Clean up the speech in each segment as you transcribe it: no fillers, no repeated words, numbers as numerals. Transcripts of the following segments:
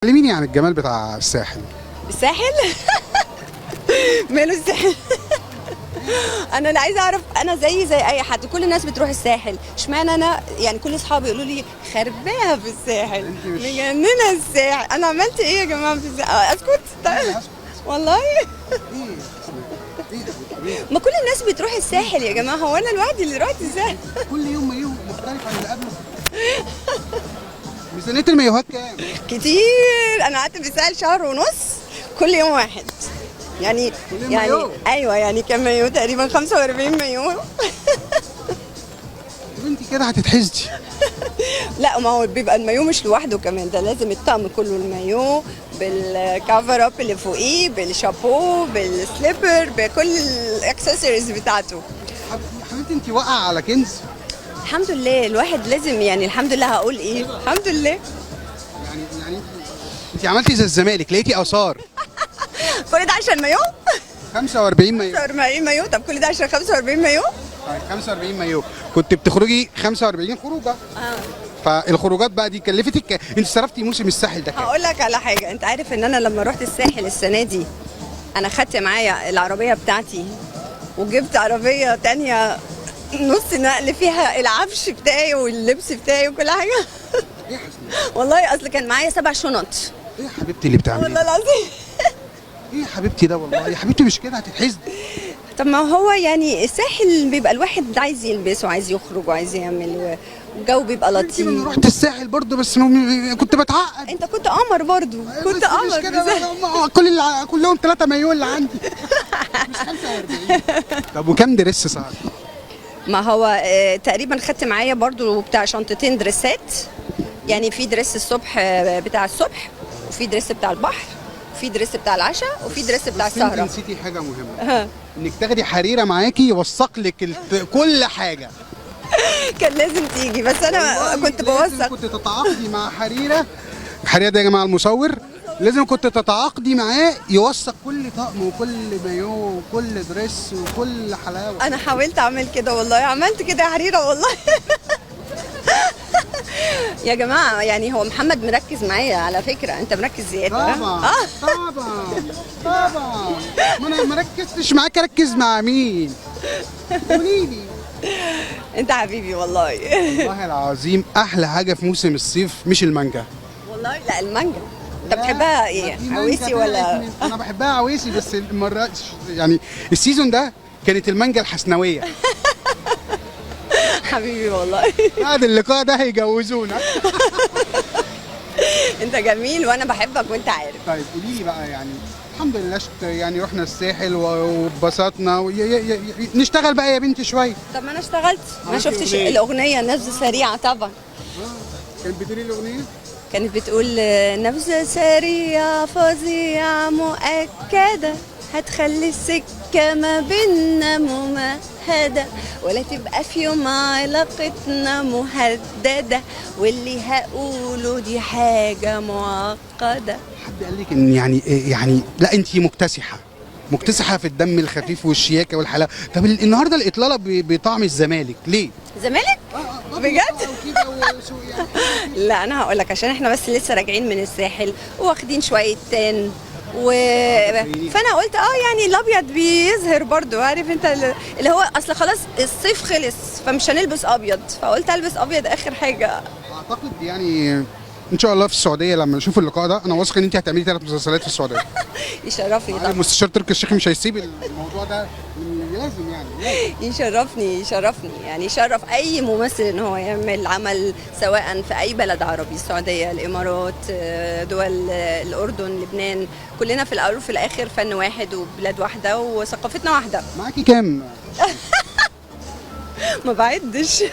كلميني عن الجمال بتاع الساحل. الساحل ماله الساحل؟ انا اللي عايزه اعرف، انا زي اي حد، كل الناس بتروح الساحل، اشمعنى انا؟ يعني كل اصحابي يقولوا لي خرباها في الساحل، مجننه الساحل. انا عملت ايه يا جماعه في الساحل؟ اسكت طيب والله. ما كل الناس بتروح الساحل يا جماعه، هو انا لوحدي اللي رحت الساحل؟ كل يوم مايوه مختلف عن اللي قبله. ميزانية المايوهات كام؟ كتير. انا قعدت في الساحل شهر ونص، كل يوم واحد. يعني ايوه، يعني كام مايو؟ تقريبا 45 مايو. انت كده هتتحسدي. لا، ما هو بيبقى المايو مش لوحده كمان، ده لازم الطقم كله، المايو بالكفر اب اللي فوقيه، بالشابو، بالسليبر، بكل الاكسسوارز بتاعته. حبيبتي انت واقعه على كنز. الحمد لله، الواحد لازم يعني الحمد لله. هقول ايه؟ الحمد لله. يعني انت عملتي زي الزمالك، لقيتي اثار. كل ده عشان مايو؟ 45 مايو. 45 مايو؟ طب كل ده عشان 45 مايو؟ 45 مايو. كنت بتخرجي 45 خروجه. فالخروجات بقى دي كلفتك انت صرفتي موسم الساحل ده كام؟ هقول لك على حاجه، انت عارف ان انا لما رحت الساحل السنه دي انا خدت معايا العربيه بتاعتي وجبت عربيه تانية نص نقل فيها العفش بتاعي واللبس بتاعي وكل حاجه. ايه والله اصل كان معايا 7 شنط. ايه يا حبيبتي اللي بتعمليه؟ والله العظيم. ايه يا حبيبتي ده؟ والله يا حبيبتي مش كده هتتحسدي. طب ما هو يعني الساحل بيبقى الواحد عايز يلبس وعايز يخرج وعايز يعمل، والجو بيبقى لطيف. انا رحت الساحل برضه بس كنت بتعقد. انت كنت قمر برضه، كنت قمر. مش كده كلهم 3 مايو اللي عندي. مش 45. طب وكام دريس صار؟ ما هو تقريبا خدت معايا برضو بتاع شنطتين دريسات. يعني في دريس الصبح بتاع الصبح، وفي دريس بتاع البحر، وفي دريس بتاع العشاء، وفي دريس بتاع السهره. انت نسيتي حاجه مهمه. انك تاخدي حريره معاكي يوثق لك كل حاجه. كان لازم تيجي، بس انا كنت بوثق. كنت تتعاقدي مع حريره. حريره ده يا جماعه المصور، لازم كنت تتعاقدي معاه يوثق كل طقم وكل مايو وكل دريس وكل حلاوه. انا حاولت اعمل كده والله، عملت كده يا حريره والله. يا جماعه يعني هو محمد مركز معايا على فكره، انت مركز زياده. طبعا طبعا. ما انا ما ركزتش معاك، اركز مع مين؟ قولي لي. انت حبيبي والله. والله العظيم احلى حاجه في موسم الصيف مش المانجا. والله لا، المانجا انت بتحبها ايه؟ عويسي ولا؟ انا بحبها عويسي، بس المره يعني السيزون ده كانت المانجا الحسنويه. حبيبي والله. بعد اللقاء ده هيجوزونا. انت جميل وانا بحبك وانت عارف. طيب قولي لي بقى، يعني الحمد لله يعني رحنا الساحل واتبسطنا نشتغل بقى يا بنتي شويه. طب ما انا اشتغلت، ما شفتش الاغنيه نبذه سريعه طبعا. كانت بتقولي الاغنيه؟ كانت بتقول نبذه سريعه فظيعه مؤكده هتخلي السكه ما بينا ممهده، ولا تبقى في يوم علاقتنا مهدده، واللي هقوله دي حاجه معقده. حد قال لك ان يعني لا انت مكتسحه في الدم الخفيف والشياكه والحلاوه. طب النهارده الاطلاله بطعم الزمالك ليه؟ زمالك؟ بجد؟ لا انا هقول لك، عشان احنا بس لسه راجعين من الساحل واخدين شويه تان فانا قلت يعني الابيض بيظهر برضو، عارف انت اللي هو اصل خلاص الصيف خلص فمش هنلبس ابيض، فقلت البس ابيض اخر حاجه. اعتقد يعني ان شاء الله في السعوديه لما نشوف اللقاء ده انا واثق ان انت هتعملي 3 مسلسلات في السعوديه. يشرفني طبعا. المستشار تركي الشيخ مش هيسيب الموضوع ده، لازم يعني يشرفني يعني يشرف اي ممثل ان هو يعمل عمل سواء في اي بلد عربي، السعوديه، الامارات، دول الاردن، لبنان، كلنا في الاول وفي الاخر فن واحد وبلاد واحده وثقافتنا واحده. معاكي كام؟ ما بعدش.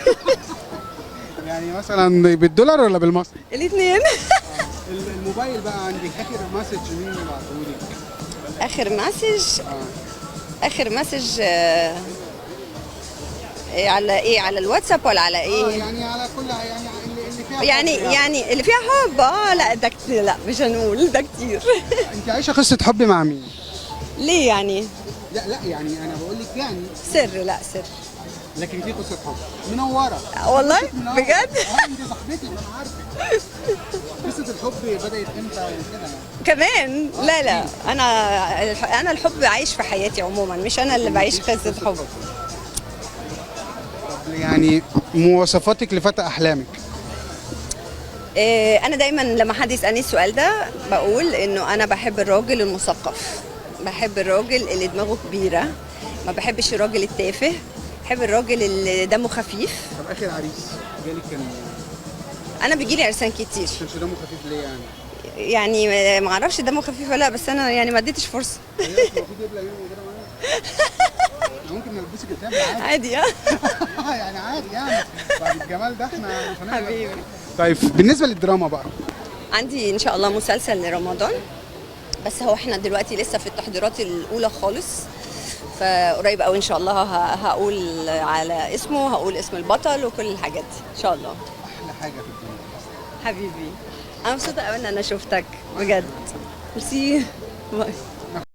يعني مثلا بالدولار ولا بالمصري؟ الاثنين. الموبايل بقى عندك اخر مسج مين بعتهولك؟ اخر مسج على ايه؟ على الواتساب ولا على ايه؟ يعني على كل اللي فيها يعني اللي فيها حب. لا ده كتير، لا مش هنقول ده كتير. انت عايشه قصه حب مع مين؟ ليه يعني؟ لا يعني انا بقول لك يعني سر. لا سر. لكن في قصه حب منوره. والله منورة. بجد. انت صاحبتي انا عارفك. قصه الحب بدات امتى وكده يعني؟ كمان لا انا الحب عايش في حياتي عموما، مش انا اللي بعيش قصه حب. طب يعني مواصفاتك لفتى احلامك؟ انا دايما لما حد يسالني السؤال ده بقول انه انا بحب الراجل المثقف، بحب الراجل اللي دماغه كبيره، ما بحبش الراجل التافه، بحب الراجل اللي دمه خفيف. طب اخر عريس جالك كان انا بيجيلي عرسان كتير، كانش دمه خفيف ليه يعني؟ يعني ما اعرفش دمه خفيف ولا لا، بس انا يعني ما اديتش فرصه. المفروض يبلع يوم كده معايا. ممكن نلبسك الكاب عادي. عادي يعني عادي يعني بعد الجمال ده احنا مش هنقدر. حبيبي. طيب بالنسبه للدراما بقى؟ عندي ان شاء الله مسلسل لرمضان، بس هو احنا دلوقتي لسه في التحضيرات الاولى خالص، فقريب قوي ان شاء الله هقول على اسمه، هقول اسم البطل وكل الحاجات دي ان شاء الله. احلى حاجه في الدنيا. حبيبي انا مبسوطه قوي ان انا شفتك بجد. ميرسي. باي.